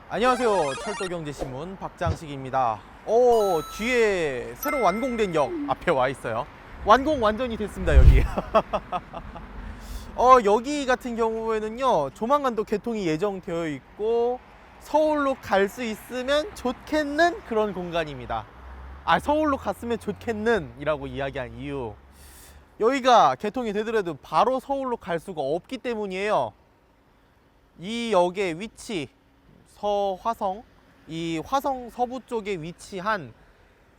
안녕하세요. 철도경제신문 박장식입니다. 뒤에 새로 완공된 역 앞에 와 있어요. 완공 완전히 됐습니다, 여기. 여기 같은 경우에는요, 조만간 또 개통이 예정되어 있고, 서울로 갈 수 있으면 좋겠는 그런 공간입니다. 서울로 갔으면 좋겠는 이라고 이야기한 이유. 여기가 개통이 되더라도 바로 서울로 갈 수가 없기 때문이에요. 이 역의 위치, 서화성, 이 화성 서부 쪽에 위치한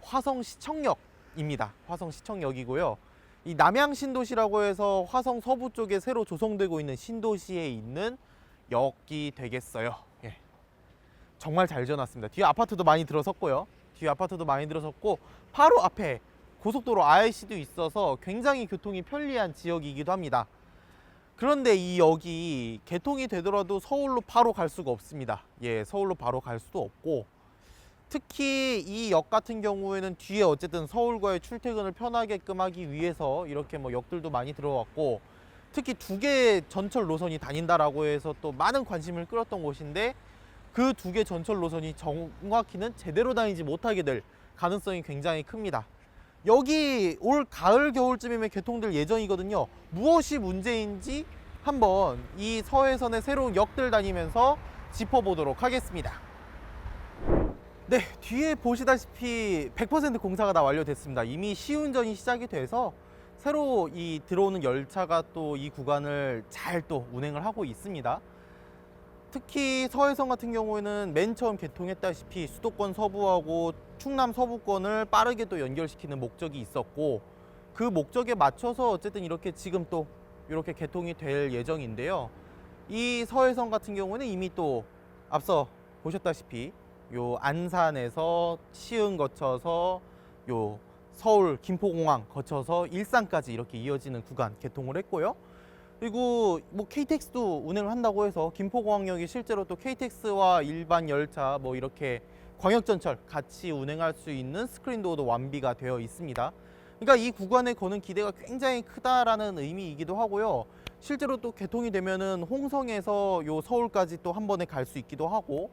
화성시청역입니다. 화성시청역이고요. 이 남양신도시라고 해서 화성 서부 쪽에 새로 조성되고 있는 신도시에 있는 역이 되겠어요. 예. 정말 잘 지어놨습니다. 뒤에 아파트도 많이 들어섰고요. 뒤에 아파트도 많이 들어섰고, 바로 앞에 고속도로 IC도 있어서 굉장히 교통이 편리한 지역이기도 합니다. 그런데 이 역이 개통이 되더라도 서울로 바로 갈 수가 없습니다. 예, 서울로 바로 갈 수도 없고, 특히 이 역 같은 경우에는 뒤에 어쨌든 서울과의 출퇴근을 편하게끔 하기 위해서 이렇게 뭐 역들도 많이 들어왔고, 특히 두 개의 전철 노선이 다닌다라고 해서 또 많은 관심을 끌었던 곳인데, 그 두 개 전철 노선이 정확히는 제대로 다니지 못하게 될 가능성이 굉장히 큽니다. 여기 올 가을 겨울쯤이면 개통될 예정이거든요. 무엇이 문제인지 한번 이 서해선의 새로운 역들 다니면서 짚어보도록 하겠습니다. 네, 뒤에 보시다시피 100% 공사가 다 완료됐습니다. 이미 시운전이 시작이 돼서 새로 이 들어오는 열차가 또 이 구간을 잘 또 운행을 하고 있습니다. 특히 서해선 같은 경우에는 맨 처음 개통했다시피 수도권 서부하고 충남 서부권을 빠르게 또 연결시키는 목적이 있었고, 그 목적에 맞춰서 어쨌든 이렇게 지금 또 이렇게 개통이 될 예정인데요. 이 서해선 같은 경우는 이미 또 앞서 보셨다시피 요 안산에서 시흥 거쳐서 요 서울 김포공항 거쳐서 일산까지 이렇게 이어지는 구간 개통을 했고요. 그리고 뭐 KTX도 운행을 한다고 해서 김포공항역이 실제로 또 KTX와 일반 열차 뭐 이렇게 광역전철 같이 운행할 수 있는 스크린도어도 완비가 되어 있습니다. 그러니까 이 구간에 거는 기대가 굉장히 크다라는 의미이기도 하고요. 실제로 또 개통이 되면은 홍성에서 요 서울까지 또 한 번에 갈 수 있기도 하고,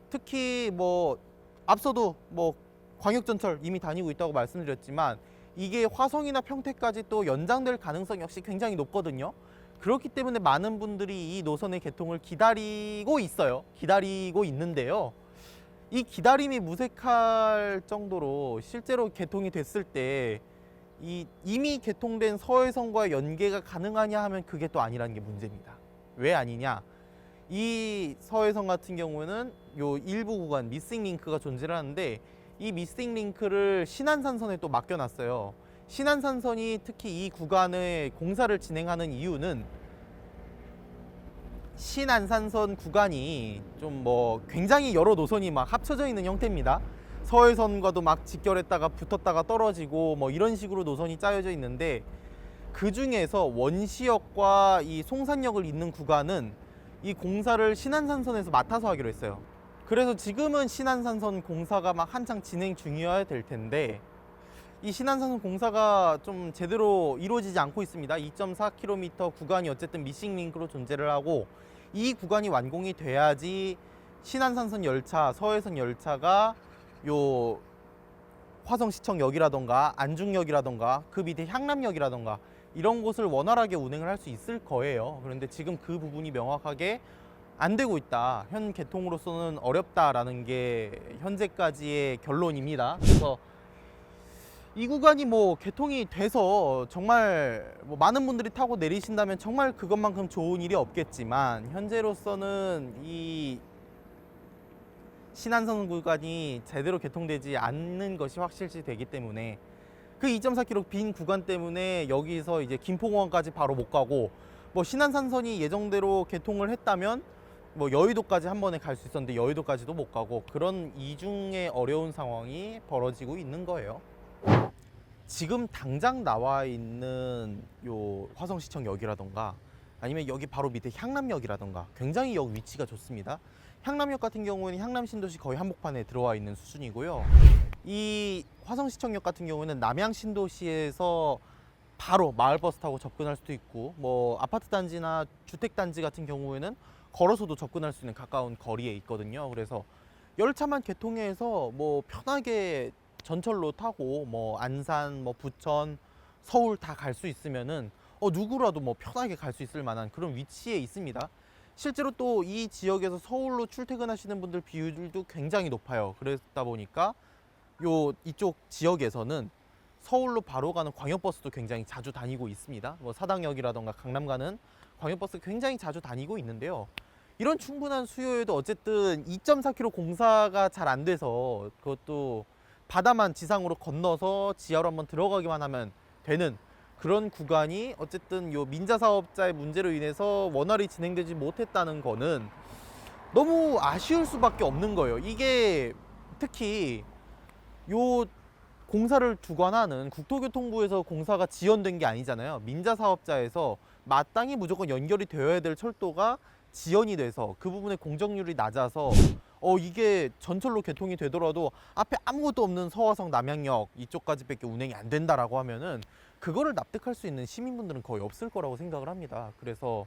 특히 뭐 앞서도 뭐 광역전철 이미 다니고 있다고 말씀드렸지만, 이게 화성이나 평택까지 또 연장될 가능성이 역시 굉장히 높거든요. 그렇기 때문에 많은 분들이 이 노선의 개통을 기다리고 있어요. 기다리고 있는데요. 이 기다림이 무색할 정도로 실제로 개통이 됐을 때 이미 개통된 서해선과 연계가 가능하냐 하면 그게 또 아니라는 게 문제입니다. 왜 아니냐? 이 서해선 같은 경우는 요 일부 구간 미싱 링크가 존재를 하는데, 이 미싱 링크를 신안산선에 또 맡겨놨어요. 신안산선이 특히 이 구간의 공사를 진행하는 이유는, 신안산선 구간이 좀 뭐 굉장히 여러 노선이 막 합쳐져 있는 형태입니다. 서해선과도 막 직결했다가 붙었다가 떨어지고 뭐 이런 식으로 노선이 짜여져 있는데, 그 중에서 원시역과 이 송산역을 잇는 구간은 이 공사를 신안산선에서 맡아서 하기로 했어요. 그래서 지금은 신안산선 공사가 막 한창 진행 중이어야 될 텐데, 이 신안산선 공사가 좀 제대로 이루어지지 않고 있습니다. 2.4km 구간이 어쨌든 미싱 링크로 존재를 하고, 이 구간이 완공이 돼야지 신안산선 열차, 서해선 열차가 요 화성시청역이라던가 안중역이라던가 그 밑에 향남역이라던가 이런 곳을 원활하게 운행을 할 수 있을 거예요. 그런데 지금 그 부분이 명확하게 안 되고 있다. 현 개통으로서는 어렵다라는 게 현재까지의 결론입니다. 그래서 이 구간이 뭐 개통이 돼서 정말 뭐 많은 분들이 타고 내리신다면 정말 그것만큼 좋은 일이 없겠지만, 현재로서는 이 신안선 구간이 제대로 개통되지 않는 것이 확실시 되기 때문에, 그 2.4km 빈 구간 때문에 여기서 이제 김포공항까지 바로 못 가고, 뭐 신안산선이 예정대로 개통을 했다면 뭐 여의도까지 한 번에 갈 수 있었는데 여의도까지도 못 가고, 그런 이중의 어려운 상황이 벌어지고 있는 거예요. 지금 당장 나와 있는 요 화성시청역이라던가 아니면 여기 바로 밑에 향남역이라던가 굉장히 역 위치가 좋습니다. 향남역 같은 경우는 향남신도시 거의 한복판에 들어와 있는 수준이고요. 이 화성시청역 같은 경우는 남양신도시에서 바로 마을버스 타고 접근할 수도 있고, 뭐 아파트 단지나 주택 단지 같은 경우에는 걸어서도 접근할 수 있는 가까운 거리에 있거든요. 그래서 열차만 개통해서 뭐 편하게 전철로 타고 뭐 안산, 뭐 부천, 서울 다 갈 수 있으면은 누구라도 뭐 편하게 갈 수 있을 만한 그런 위치에 있습니다. 실제로 또 이 지역에서 서울로 출퇴근하시는 분들 비율도 굉장히 높아요. 그러다 보니까 이쪽 지역에서는 서울로 바로 가는 광역버스도 굉장히 자주 다니고 있습니다. 뭐 사당역이라던가 강남 가는 광역버스 굉장히 자주 다니고 있는데요. 이런 충분한 수요에도 어쨌든 2.4km 공사가 잘 안 돼서 그것도 바다만 지상으로 건너서 지하로 한번 들어가기만 하면 되는 그런 구간이 어쨌든 요 민자 사업자의 문제로 인해서 원활히 진행되지 못했다는 거는 너무 아쉬울 수밖에 없는 거예요. 이게 특히 요 공사를 주관하는 국토교통부에서 공사가 지연된 게 아니잖아요. 민자 사업자에서 마땅히 무조건 연결이 되어야 될 철도가 지연이 돼서 그 부분의 공정률이 낮아서 이게 전철로 개통이 되더라도 앞에 아무것도 없는 서화성 남양역 이쪽까지밖에 운행이 안 된다라고 하면은 그거를 납득할 수 있는 시민분들은 거의 없을 거라고 생각을 합니다. 그래서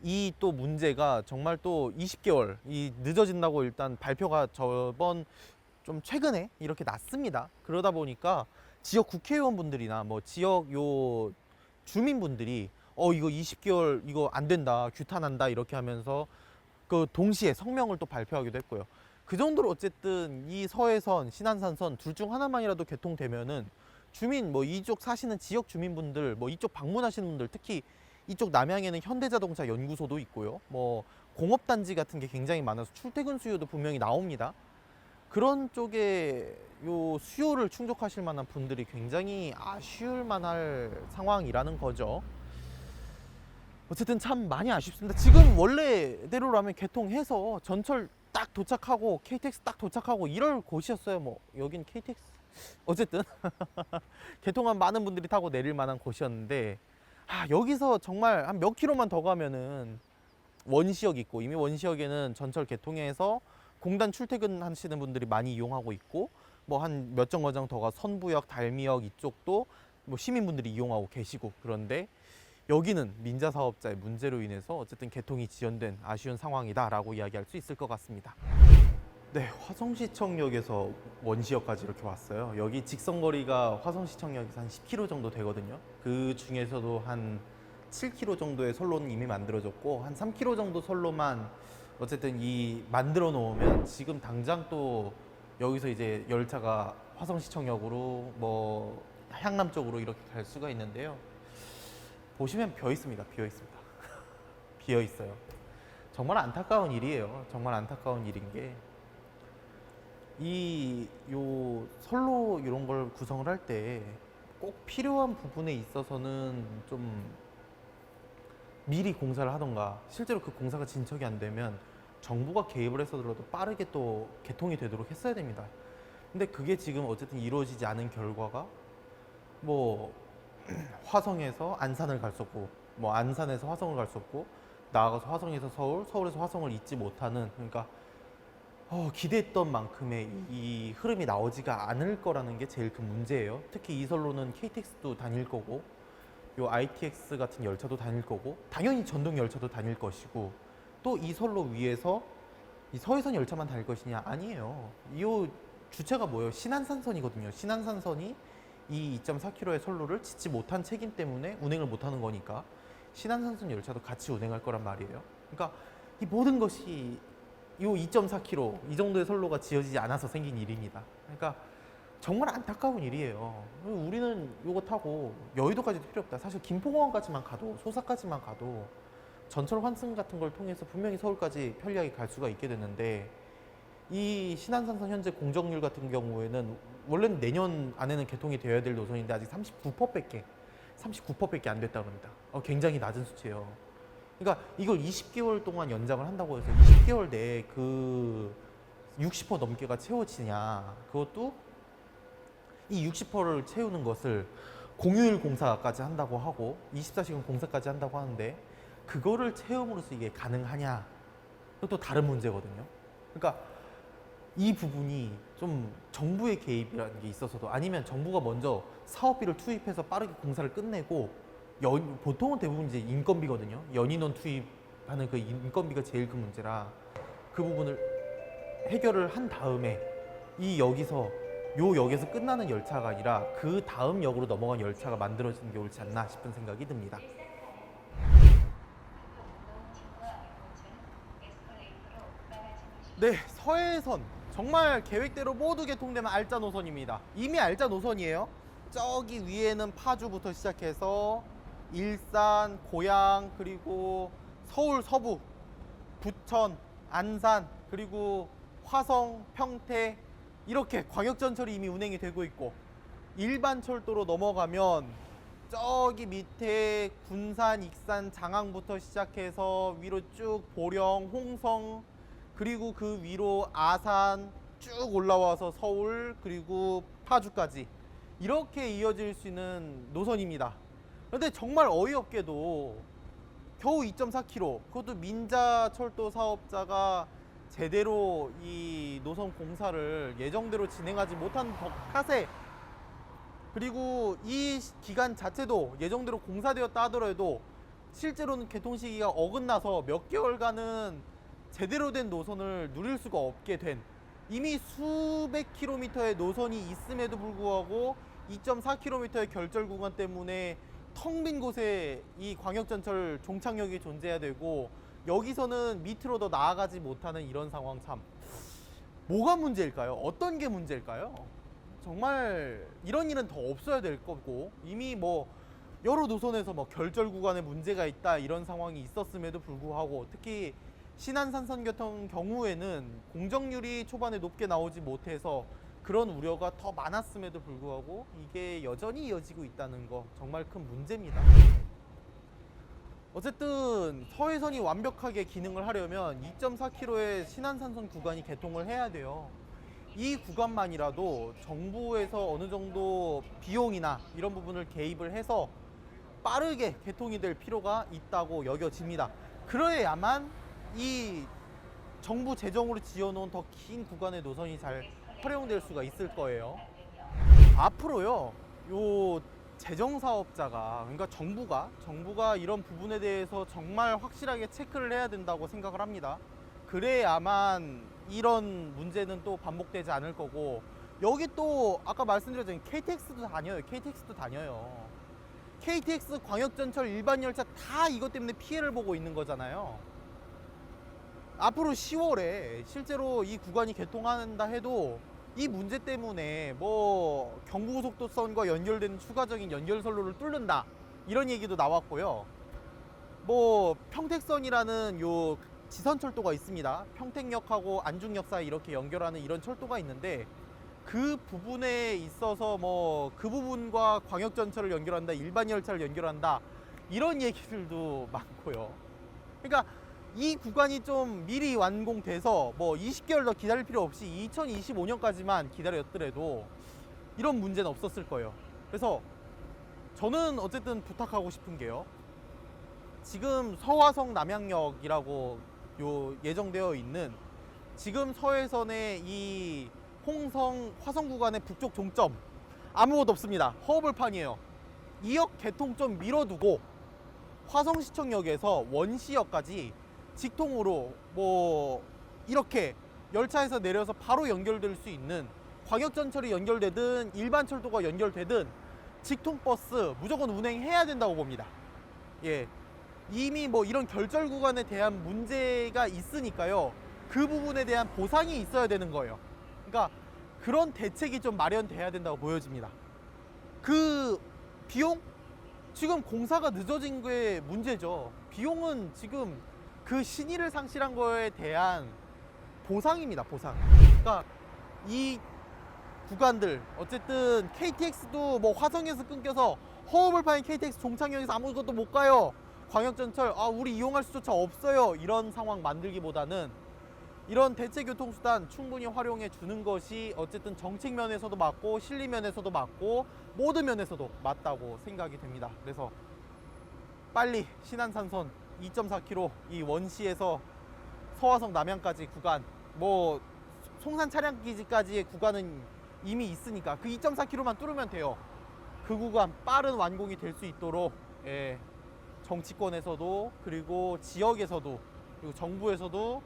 이 또 문제가 정말 또 20개월 늦어진다고 일단 발표가 저번 좀 최근에 이렇게 났습니다. 그러다 보니까 지역 국회의원분들이나 뭐 지역 요 주민분들이 이거 20개월 이거 안 된다, 규탄한다 이렇게 하면서 그 동시에 성명을 또 발표하기도 했고요. 그 정도로 어쨌든 이 서해선, 신안산선 둘 중 하나만이라도 개통되면은 주민 뭐 이쪽 사시는 지역 주민분들 뭐 이쪽 방문하시는 분들 특히 이쪽 남양에는 현대자동차 연구소도 있고요. 뭐 공업단지 같은 게 굉장히 많아서 출퇴근 수요도 분명히 나옵니다. 그런 쪽에 요 수요를 충족하실 만한 분들이 굉장히 아쉬울 만할 상황이라는 거죠. 어쨌든 참 많이 아쉽습니다. 지금 원래대로라면 개통해서 전철 딱 도착하고 KTX 딱 도착하고 이럴 곳이었어요. 뭐 여긴 KTX 어쨌든 개통한 많은 분들이 타고 내릴 만한 곳이었는데 여기서 정말 한 몇 킬로만 더 가면은 원시역 있고 이미 원시역에는 전철 개통해서 공단 출퇴근하시는 분들이 많이 이용하고 있고 뭐 한 몇 정거장 더 가 선부역, 달미역 이쪽도 뭐 시민분들이 이용하고 계시고 그런데 여기는 민자 사업자의 문제로 인해서 어쨌든 개통이 지연된 아쉬운 상황이다라고 이야기할 수 있을 것 같습니다. 네, 화성시청역에서 원시역까지 이렇게 왔어요. 여기 직선거리가 화성시청역에서 한 10km 정도 되거든요. 그 중에서도 한 7km 정도의 선로는 이미 만들어졌고 한 3km 정도 선로만 어쨌든 이 만들어 놓으면 지금 당장 또 여기서 이제 열차가 화성시청역으로 뭐 향남 쪽으로 이렇게 갈 수가 있는데요. 보시면 비어 있습니다. 비어 있습니다. 비어 있어요. 정말 안타까운 일이에요. 정말 안타까운 일인 게 요 선로 이런 걸 구성을 할 때 꼭 필요한 부분에 있어서는 좀 미리 공사를 하던가 실제로 그 공사가 진척이 안 되면 정부가 개입을 해서라도 빠르게 또 개통이 되도록 했어야 됩니다. 근데 그게 지금 어쨌든 이루어지지 않은 결과가 뭐 화성에서 안산을 갈 수 없고 뭐 안산에서 화성을 갈 수 없고 나아가서 화성에서 서울, 서울에서 화성을 잇지 못하는 그러니까 기대했던 만큼의 이 흐름이 나오지가 않을 거라는 게 제일 큰 문제예요. 특히 이 선로는 KTX도 다닐 거고 요 ITX 같은 열차도 다닐 거고 당연히 전동 열차도 다닐 것이고 또 이 선로 위에서 이 서해선 열차만 다닐 것이냐? 아니에요. 이 주체가 뭐예요? 신안산선이거든요. 신안산선이 이 2.4km의 선로를 짓지 못한 책임 때문에 운행을 못하는 거니까 신안산선 열차도 같이 운행할 거란 말이에요. 그러니까 이 모든 것이 이 2.4km 이 정도의 선로가 지어지지 않아서 생긴 일입니다. 그러니까 정말 안타까운 일이에요. 우리는 이거 타고 여의도까지도 필요 없다. 사실 김포공항까지만 가도 소사까지만 가도 전철 환승 같은 걸 통해서 분명히 서울까지 편리하게 갈 수가 있게 되는데 이 신안산선 현재 공정률 같은 경우에는 원래는 내년 안에는 개통이 되어야 될 노선인데 아직 39%밖에 안 됐다고 합니다. 굉장히 낮은 수치예요. 그러니까 이걸 20개월 동안 연장을 한다고 해서 20개월 내에 그 60% 넘게가 채워지냐 그것도 이 60%를 채우는 것을 공휴일 공사까지 한다고 하고 24시간 공사까지 한다고 하는데 그거를 채움으로써 이게 가능하냐 그것도 다른 문제거든요. 그러니까 이 부분이 좀 정부의 개입이라는 게 있어서도 아니면 정부가 먼저 사업비를 투입해서 빠르게 공사를 끝내고 보통은 대부분 이제 인건비거든요. 연인원 투입 하는 그 인건비가 제일 큰 문제라 그 부분을 해결을 한 다음에 이 여기서 요 역에서 끝나는 열차가 아니라 그 다음 역으로 넘어간 열차가 만들어지는 게 옳지 않나 싶은 생각이 듭니다. 네, 서해선 정말 계획대로 모두 개통되면 알짜 노선입니다. 이미 알짜 노선이에요. 저기 위에는 파주부터 시작해서 일산, 고양, 그리고 서울 서부, 부천, 안산, 그리고 화성, 평택 이렇게 광역전철이 이미 운행이 되고 있고, 일반 철도로 넘어가면 저기 밑에 군산, 익산, 장항부터 시작해서 위로 쭉 보령, 홍성, 그리고 그 위로 아산 쭉 올라와서 서울, 그리고 파주까지 이렇게 이어질 수 있는 노선입니다. 그런데 정말 어이없게도 겨우 2.4km, 그것도 민자철도 사업자가 제대로 이 노선 공사를 예정대로 진행하지 못한 탓에, 그리고 이 기간 자체도 예정대로 공사되었다 하더라도 실제로는 개통 시기가 어긋나서 몇 개월간은 제대로 된 노선을 누릴 수가 없게 된, 이미 수백 킬로미터의 노선이 있음에도 불구하고 2.4km의 결절 구간 때문에 텅 빈 곳에 이 광역전철 종착역이 존재해야 되고, 여기서는 밑으로 더 나아가지 못하는 이런 상황, 참 뭐가 문제일까요? 어떤 게 문제일까요? 정말 이런 일은 더 없어야 될 거고, 이미 뭐 여러 노선에서 뭐 결절 구간에 문제가 있다 이런 상황이 있었음에도 불구하고, 특히 신안산선 같은 경우에는 공정률이 초반에 높게 나오지 못해서 그런 우려가 더 많았음에도 불구하고 이게 여전히 이어지고 있다는 거 정말 큰 문제입니다. 어쨌든 서해선이 완벽하게 기능을 하려면 2.4km의 신안산선 구간이 개통을 해야 돼요. 이 구간만이라도 정부에서 어느 정도 비용이나 이런 부분을 개입을 해서 빠르게 개통이 될 필요가 있다고 여겨집니다. 그래야만 이 정부 재정으로 지어놓은 더 긴 구간의 노선이 잘 활용될 수가 있을 거예요. 앞으로요, 요 재정사업자가, 그러니까 정부가 이런 부분에 대해서 정말 확실하게 체크를 해야 된다고 생각을 합니다. 그래야만 이런 문제는 또 반복되지 않을 거고, 여기 또 아까 말씀드렸잖아요. KTX도 다녀요. KTX, 광역전철, 일반 열차 다 이것 때문에 피해를 보고 있는 거잖아요. 앞으로 10월에 실제로 이 구간이 개통한다 해도 이 문제 때문에 뭐 경부고속도선과 연결되는 추가적인 연결선로를 뚫는다 이런 얘기도 나왔고요. 뭐 평택선이라는 요 지선철도가 있습니다. 평택역하고 안중역 사이 이렇게 연결하는 이런 철도가 있는데, 그 부분에 있어서 뭐 그 부분과 광역전철을 연결한다, 일반 열차를 연결한다 이런 얘기들도 많고요. 그러니까 이 구간이 좀 미리 완공돼서 뭐 20개월 더 기다릴 필요 없이 2025년까지만 기다렸더라도 이런 문제는 없었을 거예요. 그래서 저는 어쨌든 부탁하고 싶은 게요, 지금 서화성 남양역이라고 요 예정되어 있는 지금 서해선의 이 홍성 화성 구간의 북쪽 종점 아무것도 없습니다. 허허벌판이에요. 2역 개통 좀 미뤄두고 화성시청역에서 원시역까지 직통으로 뭐 이렇게 열차에서 내려서 바로 연결될 수 있는, 광역전철이 연결되든 일반 철도가 연결되든 직통버스 무조건 운행해야 된다고 봅니다. 예, 이미 뭐 이런 결절 구간에 대한 문제가 있으니까요, 그 부분에 대한 보상이 있어야 되는 거예요. 그러니까 그런 대책이 좀 마련돼야 된다고 보여집니다. 그 비용? 지금 공사가 늦어진 게 문제죠. 비용은 지금 그 신의를 상실한 거에 대한 보상입니다, 보상. 그러니까 이 구간들, 어쨌든 KTX도 뭐 화성에서 끊겨서 허허벌판인 KTX 종착역에서 아무것도 못 가요. 광역전철 우리 이용할 수조차 없어요. 이런 상황 만들기보다는 이런 대체교통수단 충분히 활용해 주는 것이 어쨌든 정책 면에서도 맞고 실리 면에서도 맞고 모든 면에서도 맞다고 생각이 됩니다. 그래서 빨리 신안산선 2.4km 이 원시에서 서화성 남양까지 구간, 뭐 송산 차량기지까지의 구간은 이미 있으니까 그 2.4km만 뚫으면 돼요. 그 구간 빠른 완공이 될 수 있도록 정치권에서도 그리고 지역에서도 그리고 정부에서도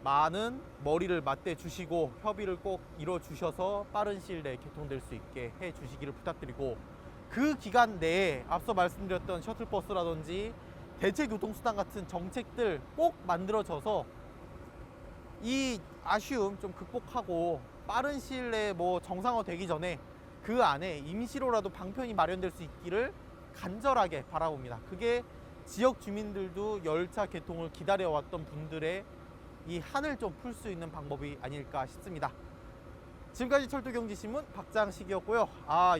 많은 머리를 맞대 주시고 협의를 꼭 이뤄 주셔서 빠른 시일 내에 개통될 수 있게 해 주시기를 부탁드리고, 그 기간 내에 앞서 말씀드렸던 셔틀버스라든지 대체교통수단 같은 정책들 꼭 만들어져서 이 아쉬움 좀 극복하고 빠른 시일 내에 뭐 정상화되기 전에 그 안에 임시로라도 방편이 마련될 수 있기를 간절하게 바라봅니다. 그게 지역 주민들도 열차 개통을 기다려왔던 분들의 이 한을 좀 풀 수 있는 방법이 아닐까 싶습니다. 지금까지 철도경제신문 박장식이었고요.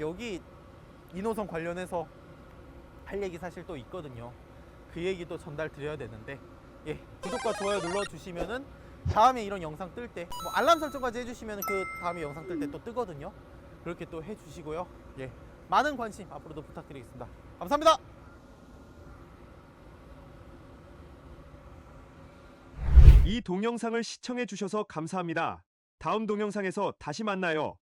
여기 2노선 관련해서 할 얘기 사실 또 있거든요. 그 얘기도 전달 드려야 되는데, 구독과 좋아요 눌러주시면은 다음에 이런 영상 뜰 때 뭐 알람 설정까지 해주시면 그 다음에 영상 뜰 때 또 뜨거든요. 그렇게 또 해주시고요. 많은 관심 앞으로도 부탁드리겠습니다. 감사합니다. 이 동영상을 시청해 주셔서 감사합니다. 다음 동영상에서 다시 만나요.